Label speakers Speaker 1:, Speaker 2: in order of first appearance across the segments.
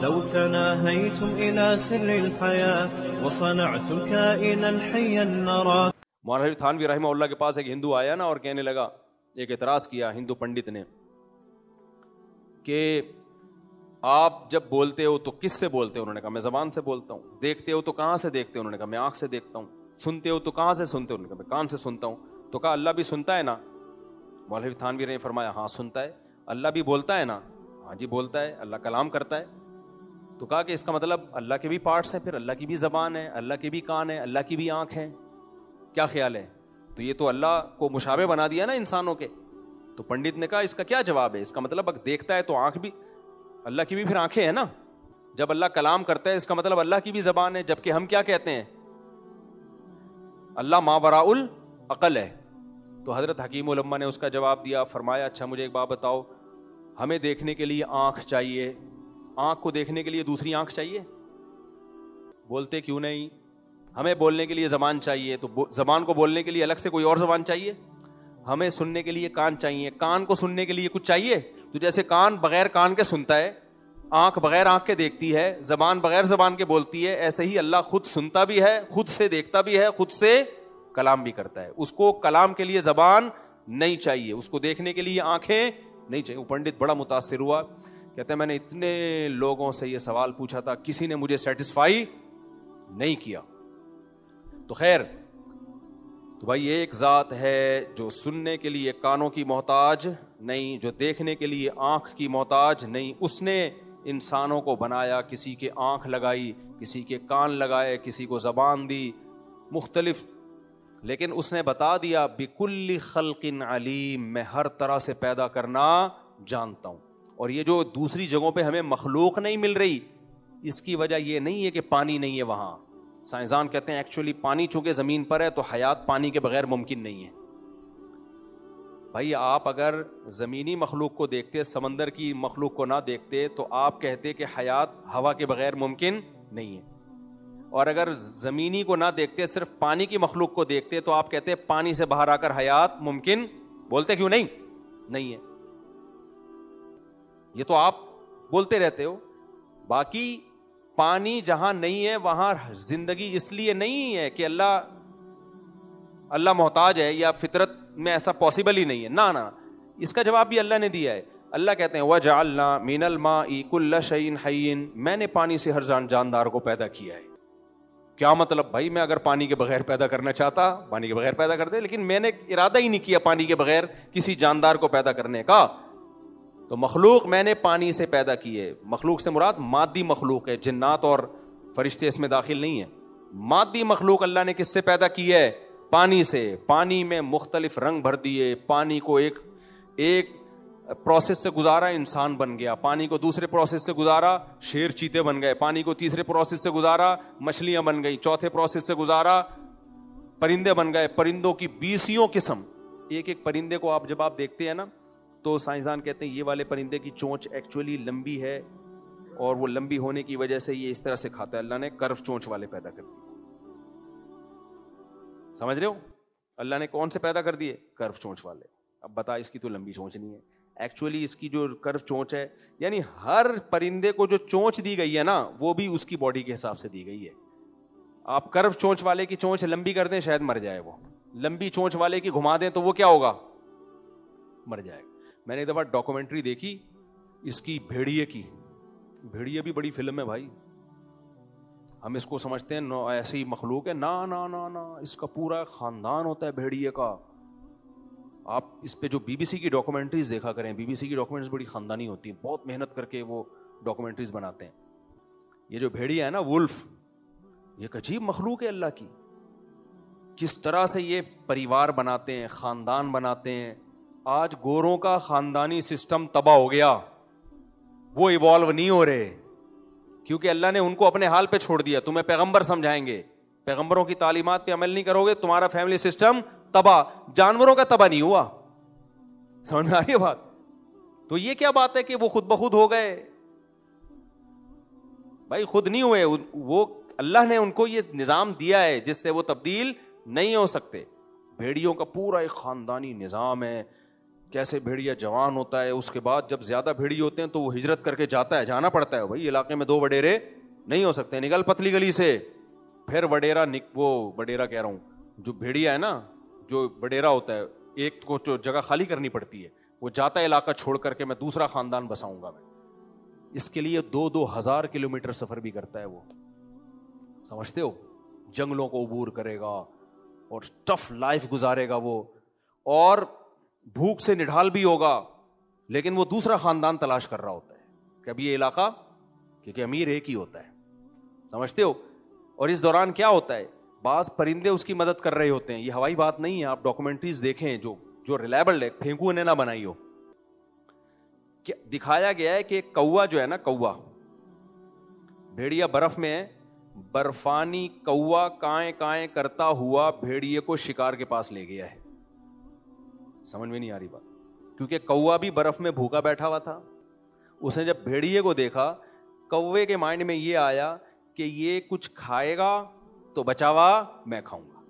Speaker 1: لو تناهيتم إلى سر الحياة وصنعتم كائنا حيا نرى.
Speaker 2: مولانا تھانوی رحمہ اللہ کے پاس ایک ہندو آیا نا اور کہنے لگا, ایک اعتراض کیا ہندو پنڈت نے کہ آپ جب بولتے ہو تو کس سے بولتے ہو؟ انہوں نے کہا میں زبان سے بولتا ہوں. دیکھتے ہو تو کہاں سے دیکھتے ہو؟ انہوں نے کہا میں آنکھ سے دیکھتا ہوں. سنتے ہو تو کہاں سے سنتے ہو؟ انہوں نے کہا میں کان سے سنتا ہوں. تو کہا اللہ بھی سنتا ہے نا؟ مولوی تھانوی نے فرمایا ہاں سنتا ہے. اللہ بھی بولتا ہے نا؟ ہاں جی بولتا ہے, اللہ کلام کرتا ہے. تو کہا کہ اس کا مطلب اللہ کے بھی پارٹس ہیں, پھر اللہ کی بھی زبان ہے, اللہ کے بھی کان ہے, اللہ کی بھی آنکھ ہے, کیا خیال ہے؟ تو یہ تو اللہ کو مشابہ بنا دیا نا انسانوں کے. تو پنڈت نے کہا اس کا کیا جواب ہے؟ اس کا مطلب اگر دیکھتا ہے تو آنکھ بھی, اللہ کی بھی پھر آنکھیں ہیں نا. جب اللہ کلام کرتا ہے اس کا مطلب اللہ کی بھی زبان ہے, جبکہ ہم کیا کہتے ہیں؟ اللہ ما وراء العقل ہے. تو حضرت حکیم الامہ نے اس کا جواب دیا, فرمایا اچھا مجھے ایک بات بتاؤ, ہمیں دیکھنے کے لیے آنکھ چاہیے, آنکھ کو دیکھنے کے لیے دوسری آنکھ چاہیے؟ بولتے کیوں نہیں؟ ہمیں بولنے کے لیے زبان چاہیے, تو زبان کو بولنے کے لیے الگ سے کوئی اور زبان چاہیے؟ ہمیں سننے کے لیے کان چاہیے, کان کو سننے کے لیے کچھ چاہیے؟ تو جیسے کان بغیر کان کے سنتا ہے, آنکھ بغیر آنکھ کے دیکھتی ہے, زبان بغیر زبان کے بولتی ہے, ایسے ہی اللہ خود سنتا بھی ہے, خود سے دیکھتا بھی ہے, خود سے کلام بھی کرتا ہے. اس کو کلام کے لیے زبان نہیں چاہیے, اس کو دیکھنے کے لیے آنکھیں نہیں چاہیے. وہ پنڈت بڑا متاثر ہوا, کہتے ہیں میں نے اتنے لوگوں سے یہ سوال پوچھا تھا, کسی نے مجھے سیٹسفائی نہیں کیا. تو خیر, تو بھائی ایک ذات ہے جو سننے کے لیے کانوں کی محتاج نہیں, جو دیکھنے کے لیے آنکھ کی محتاج نہیں. اس نے انسانوں کو بنایا, کسی کے آنکھ لگائی, کسی کے کان لگائے, کسی کو زبان دی, مختلف, لیکن اس نے بتا دیا بکل خلق علیم, میں ہر طرح سے پیدا کرنا جانتا ہوں. اور یہ جو دوسری جگہوں پہ ہمیں مخلوق نہیں مل رہی, اس کی وجہ یہ نہیں ہے کہ پانی نہیں ہے وہاں. سائنسدان کہتے ہیں ایکچولی پانی چونکہ زمین پر ہے تو حیات پانی کے بغیر ممکن نہیں ہے. بھائی آپ اگر زمینی مخلوق کو دیکھتے, سمندر کی مخلوق کو نہ دیکھتے, تو آپ کہتے کہ حیات ہوا کے بغیر ممکن نہیں ہے. اور اگر زمینی کو نہ دیکھتے, صرف پانی کی مخلوق کو دیکھتے, تو آپ کہتے پانی سے باہر آ کر حیات ممکن, بولتے کیوں نہیں؟ نہیں ہے. یہ تو آپ بولتے رہتے ہو. باقی پانی جہاں نہیں ہے وہاں زندگی اس لیے نہیں ہے کہ اللہ محتاج ہے یا فطرت میں ایسا پاسبل ہی نہیں ہے, نہ نہ. اس کا جواب بھی اللہ نے دیا ہے. اللہ کہتے ہیں وَجَعَلْنَا مِنَ الْمَاءِ كُلَّ شَيْءٍ حَيٍّ, میں نے پانی سے ہر جاندار کو پیدا کیا ہے. کیا مطلب؟ بھائی میں اگر پانی کے بغیر پیدا کرنا چاہتا, پانی کے بغیر پیدا کر دے, لیکن میں نے ارادہ ہی نہیں کیا پانی کے بغیر کسی جاندار کو پیدا کرنے کا. تو مخلوق میں نے پانی سے پیدا کی ہے. مخلوق سے مراد مادی مخلوق ہے, جنات اور فرشتے اس میں داخل نہیں ہیں. مادی مخلوق اللہ نے کس سے پیدا کی ہے؟ پانی سے. پانی میں مختلف رنگ بھر دیے, پانی کو ایک پروسیس سے گزارا, انسان بن گیا. پانی کو دوسرے پروسیس سے گزارا, شیر چیتے بن گئے. پانی کو تیسرے پروسیس سے گزارا, مچھلیاں بن گئی. چوتھے پروسیس سے گزارا, پرندے بن گئے. پرندوں کی 20 قسم. ایک ایک پرندے کو جب آپ دیکھتے ہیں نا, تو سائنسدان کہتے ہیں یہ والے پرندے کی چونچ ایکچولی لمبی ہے, اور وہ لمبی ہونے کی وجہ سے یہ اس طرح سے کھاتا ہے. اللہ نے کرف چونچ والے پیدا کر دیے. سمجھ رہے ہو؟ اللہ نے کون سے پیدا کر دیے؟ کرف چونچ والے. اب بتا, اس کی تو لمبی چونچ نہیں ہے. ایکچولی اس کی جو کرف چونچ ہے, یعنی ہر پرندے کو جو چونچ دی گئی ہے نا, وہ بھی اس کی باڈی کے حساب سے دی گئی ہے. آپ کرف چونچ والے کی چونچ لمبی کر دیں, شاید مر جائے. وہ لمبی چونچ والے کی گھما دیں تو وہ کیا ہوگا؟ مر جائے گا. میں نے ایک دفعہ ڈاکومنٹری دیکھی اس کی, بھیڑیے کی. بھیڑیے بھی بڑی فلم ہے بھائی. ہم اس کو سمجھتے ہیں ایسے ہی مخلوق ہے, نہ, اس کا پورا خاندان ہوتا ہے بھیڑیے کا. آپ اس پہ جو بی بی سی کی ڈاکومنٹریز دیکھا کریں, بی بی سی کی ڈاکومنٹریز بڑی خاندانی ہوتی ہیں, بہت محنت کر کے وہ ڈاکومنٹریز بناتے ہیں. یہ جو بھیڑیا ہے نا, وولف, یہ ایک عجیب مخلوق ہے اللہ کی. کس طرح سے یہ پریوار بناتے ہیں, خاندان بناتے ہیں. آج گوروں کا خاندانی سسٹم تباہ ہو گیا, وہ ایوالو نہیں ہو رہے, کیونکہ اللہ نے ان کو اپنے حال پہ چھوڑ دیا. تمہیں پیغمبر سمجھائیں گے, پیغمبروں کی تعلیمات پہ عمل نہیں کرو گے, تمہارا فیملی سسٹم تباہ. جانوروں کا تباہ نہیں ہوا. سمجھ میں آ رہی ہے بات؟ تو یہ کیا بات ہے کہ وہ خود بخود ہو گئے؟ بھائی خود نہیں ہوئے, وہ اللہ نے ان کو یہ نظام دیا ہے جس سے وہ تبدیل نہیں ہو سکتے. بھیڑیوں کا پورا ایک خاندانی نظام ہے کیسے بھیڑیا جوان ہوتا ہے, اس کے بعد جب زیادہ بھیڑی ہوتے ہیں تو وہ ہجرت کر کے جاتا ہے, جانا پڑتا ہے, بھائی علاقے میں 2 وڈیرے نہیں ہو سکتے, نکل پتلی گلی سے. پھر وہ وڈیرا کہہ رہا ہوں, جو بھیڑیا ہے نا, جو وڈیرا ہوتا ہے, ایک کو جو جگہ خالی کرنی پڑتی ہے, وہ جاتا ہے علاقہ چھوڑ کر کے میں دوسرا خاندان بساؤں گا. میں اس کے لیے 2-2 ہزار کلومیٹر سفر بھی کرتا ہے وہ, سمجھتے ہو, جنگلوں کو عبور کرے گا اور ٹف لائف گزارے گا وہ, اور بھوک سے نڈھال بھی ہوگا, لیکن وہ دوسرا خاندان تلاش کر رہا ہوتا ہے کہ اب یہ علاقہ, کیونکہ امیر ایک ہی ہوتا ہے, سمجھتے ہو. اور اس دوران کیا ہوتا ہے, بعض پرندے اس کی مدد کر رہے ہوتے ہیں. یہ ہوائی بات نہیں ہے, آپ ڈاکومنٹریز دیکھیں جو ریلائبل ہے, پھینکو انہیں نہ بنائی ہو. کہ دکھایا گیا ہے کہ ایک کوا جو ہے نا, کوا بھیڑیا برف میں ہے, برفانی کوا کائیں کائیں کرتا ہوا بھیڑیے کو شکار کے پاس لے گیا ہے. سمجھ میں نہیں آ رہی بات, کیونکہ کوا بھی برف میں بھوکا بیٹھا ہوا تھا. اس نے جب بھیڑیے کو دیکھا, کوے کے مائنڈ میں یہ آیا کہ یہ کچھ کھائے گا تو بچاوا میں کھاؤں گا,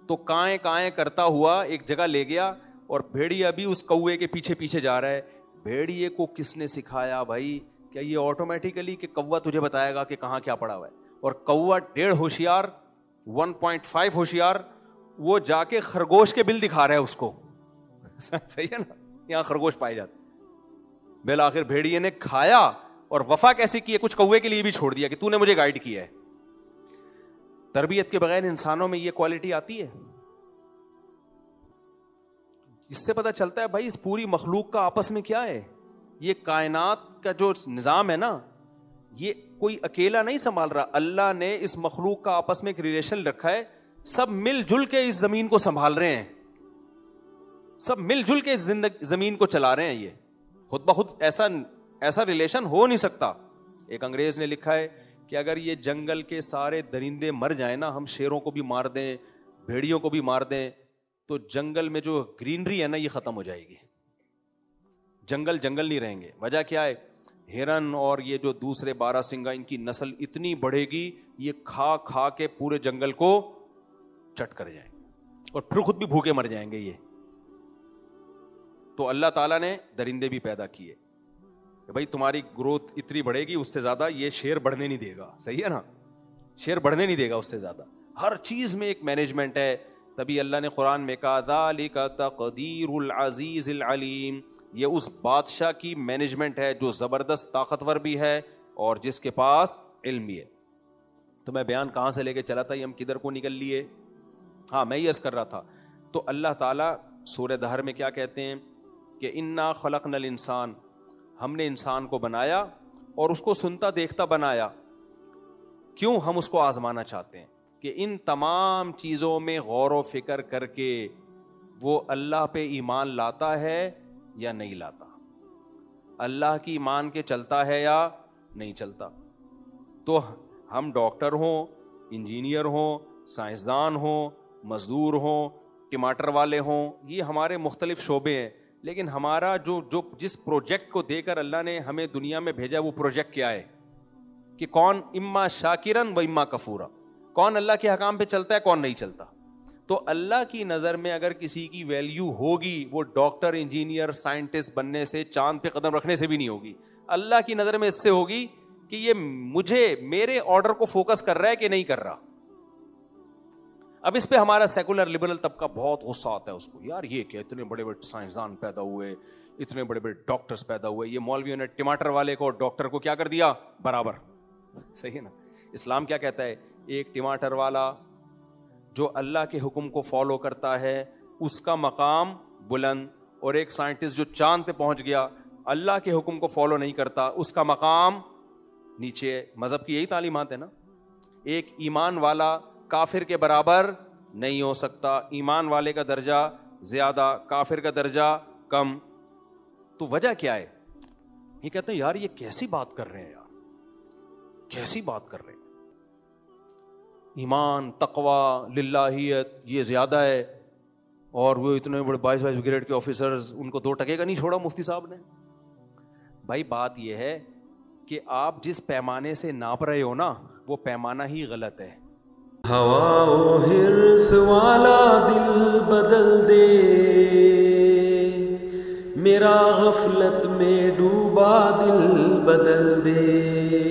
Speaker 2: تو کائیں کائیں کرتا ہوا ایک جگہ لے گیا, اور بھیڑیا بھی اس کوے کے پیچھے پیچھے جا رہا ہے. بھیڑیے کو کس نے سکھایا بھائی, کیا یہ آٹومیٹیکلی کہ کوا تجھے بتائے گا کہ کہاں کیا پڑا ہوا ہے؟ اور کوا 1.5 ہوشیار, 1.5 ہوشیار, وہ جا کے خرگوش کے بل دکھا رہا ہے اس کو. صحیح ہے نا, یہاں خرگوش پائے جاتے. بالآخر بھیڑیے نے کھایا, اور وفا کیسی کی ہے, کچھ کوے کے لیے بھی چھوڑ دیا کہ تو نے مجھے گائیڈ کیا ہے. تربیت کے بغیر انسانوں میں یہ کوالٹی آتی ہے. اس سے پتہ چلتا ہے بھائی اس پوری مخلوق کا آپس میں کیا ہے. یہ کائنات کا جو نظام ہے نا, یہ کوئی اکیلا نہیں سنبھال رہا. اللہ نے اس مخلوق کا آپس میں ایک ریلیشن رکھا ہے, سب مل جل کے اس زمین کو سنبھال رہے ہیں, سب مل جل کے اس زمین کو چلا رہے ہیں. یہ خود بخود ایسا ریلیشن ہو نہیں سکتا. ایک انگریز نے لکھا ہے کہ اگر یہ جنگل کے سارے درندے مر جائیں نا, ہم شیروں کو بھی مار دیں, بھیڑیوں کو بھی مار دیں, تو جنگل میں جو گرینری ہے نا یہ ختم ہو جائے گی. جنگل نہیں رہیں گے. وجہ کیا ہے, ہرن اور یہ جو دوسرے 12 سنگا, ان کی نسل اتنی بڑھے گی, یہ کھا کھا کے پورے جنگل کو چٹ کر جائیں گے, اور پھر خود بھی بھوکے مر جائیں گے یہ. تو اللہ تعالیٰ نے درندے بھی پیدا کیے کہ بھائی تمہاری گروتھ اتنی بڑھے گی, اس سے زیادہ یہ شیر بڑھنے نہیں دے گا. صحیح ہے نا, شیر بڑھنے نہیں دے گا اس سے زیادہ. ہر چیز میں ایک مینجمنٹ ہے. تبھی اللہ نے قرآن میں کہا ذالک تقدیر العزیز العلیم, یہ اس بادشاہ کی مینجمنٹ ہے جو زبردست طاقتور بھی ہے اور جس کے پاس علم بھی ہے. تو میں بیان کہاں سے لے کے چلا تھا, یہ ہم کدھر کو نکل لیے. ہاں میں یہ عرض کر رہا تھا, تو اللہ تعالیٰ سورہ دہر میں کیا کہتے ہیں کہ انا خلقنا الانسان, ہم نے انسان کو بنایا اور اس کو سنتا دیکھتا بنایا. کیوں؟ ہم اس کو آزمانا چاہتے ہیں کہ ان تمام چیزوں میں غور و فکر کر کے وہ اللہ پہ ایمان لاتا ہے یا نہیں لاتا, اللہ کی ایمان کے چلتا ہے یا نہیں چلتا. تو ہم ڈاکٹر ہوں, انجینئر ہوں, سائنسدان ہوں, مزدور ہوں, ٹماٹر والے ہوں, یہ ہمارے مختلف شعبے ہیں. لیکن ہمارا جو جس پروجیکٹ کو دے کر اللہ نے ہمیں دنیا میں بھیجا, وہ پروجیکٹ کیا ہے کہ کون اما شاکرن و اما کفورا, کون اللہ کے حکام پہ چلتا ہے, کون نہیں چلتا. تو اللہ کی نظر میں اگر کسی کی ویلیو ہوگی, وہ ڈاکٹر, انجینئر, سائنٹسٹ بننے سے, چاند پہ قدم رکھنے سے بھی نہیں ہوگی. اللہ کی نظر میں اس سے ہوگی کہ یہ مجھے میرے آرڈر کو فوکس کر رہا ہے کہ نہیں کر رہا. اب اس پہ ہمارا سیکولر لبرل طبقہ بہت غصہ آتا ہے اس کو, یار یہ کہ اتنے بڑے بڑے سائنسدان پیدا ہوئے, اتنے بڑے بڑے ڈاکٹرز پیدا ہوئے, یہ مولویوں نے ٹماٹر والے کو, ڈاکٹر کو کیا کر دیا برابر. صحیح ہے نا. اسلام کیا کہتا ہے, ایک ٹماٹر والا جو اللہ کے حکم کو فالو کرتا ہے اس کا مقام بلند, اور ایک سائنٹسٹ جو چاند پہ پہنچ گیا اللہ کے حکم کو فالو نہیں کرتا اس کا مقام نیچے. مذہب کی یہی تعلیمات ہے نا. ایک ایمان والا کافر کے برابر نہیں ہو سکتا, ایمان والے کا درجہ زیادہ, کافر کا درجہ کم. تو وجہ کیا ہے؟ یہ کہتے ہیں یار یہ کیسی بات کر رہے ہیں, یار کیسی بات کر رہے ہیں, ایمان, تقوی, للہیت یہ زیادہ ہے, اور وہ اتنے بڑے 22 گریڈ کے آفیسرز, ان کو 2 ٹکے کا نہیں چھوڑا مفتی صاحب نے. بھائی بات یہ ہے کہ آپ جس پیمانے سے ناپ رہے ہو نا, وہ پیمانہ ہی غلط ہے.
Speaker 3: ہوا و حرص والا دل بدل دے, میرا غفلت میں ڈوبا دل بدل دے.